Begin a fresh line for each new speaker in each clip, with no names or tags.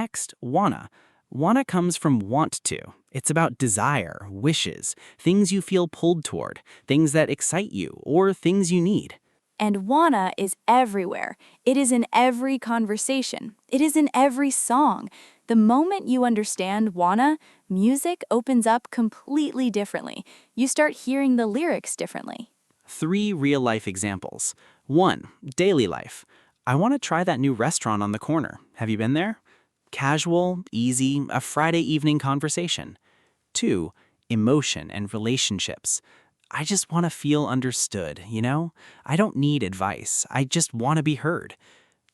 Next, wanna. Wanna comes from want to. It's about desire, wishes, things you feel pulled toward, things that excite you, or things you need.
And wanna is everywhere. It is in every conversation. It is in every song. The moment you understand wanna, music opens up completely differently. You start hearing the lyrics differently.
3 real-life examples. 1. Daily life. I want to try that new restaurant on the corner. Have you been there? Casual, easy, a Friday evening conversation. 2. Emotion and relationships. I just want to feel understood, you know? I don't need advice. I just want to be heard.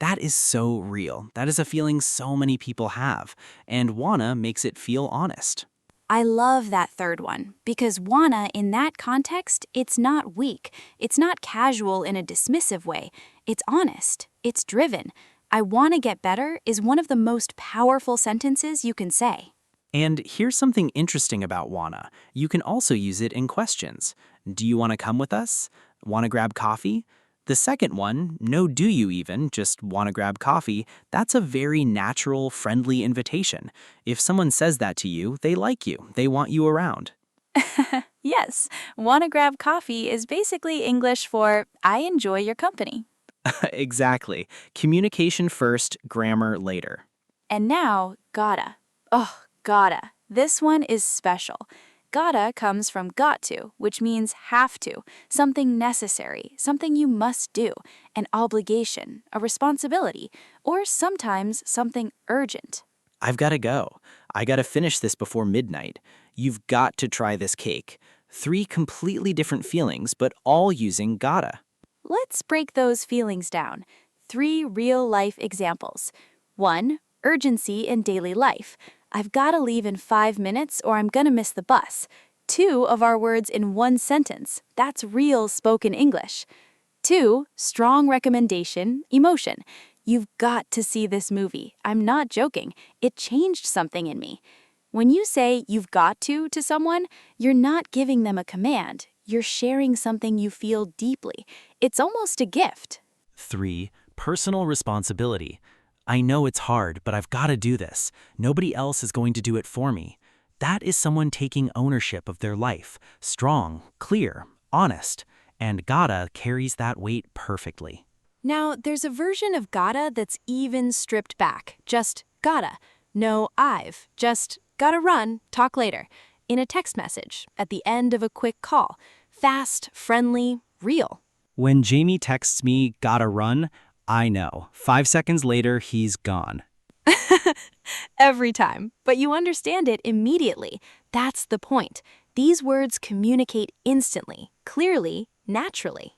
That is so real. That is a feeling so many people have, and wanna makes it feel honest.
I love that third one because wanna, in that context, it's not weak. It's not casual in a dismissive way. It's honest. It's driven. I wanna get better is one of the most powerful sentences you can say.
And here's something interesting about wanna. You can also use it in questions. Do you want to come with us? Want to grab coffee? The second one, no do you even, just want to grab coffee, that's a very natural, friendly invitation. If someone says that to you, they like you. They want you around.
Yes, wanna grab coffee is basically English for I enjoy your company.
Exactly. Communication first, grammar later.
And now, gotta. Oh, gotta. This one is special. Gotta comes from got to, which means have to, something necessary, something you must do, an obligation, a responsibility, or sometimes something urgent.
I've got to go. I got to finish this before midnight. You've got to try this cake. 3 completely different feelings, but all using gotta.
Let's break those feelings down. 3 real-life examples. 1. Urgency in daily life. I've got to leave in 5 minutes or I'm gonna miss the bus. 2 of our words in one sentence. That's real spoken English. 2. Strong recommendation, emotion. You've got to see this movie. I'm not joking. It changed something in me. When you say you've got to someone, you're not giving them a command. You're sharing something you feel deeply. It's almost a gift.
3. Personal responsibility. I know it's hard, but I've got to do this. Nobody else is going to do it for me. That is someone taking ownership of their life. Strong, clear, honest. And gotta carries that weight perfectly.
Now, there's a version of gotta that's even stripped back. Just gotta. No I've. Just gotta run, talk later. In a text message, at the end of a quick call. Fast, friendly, real.
When Jamie texts me, gotta run, I know. 5 seconds later, he's gone.
Every time. But you understand it immediately. That's the point. These words communicate instantly, clearly, naturally.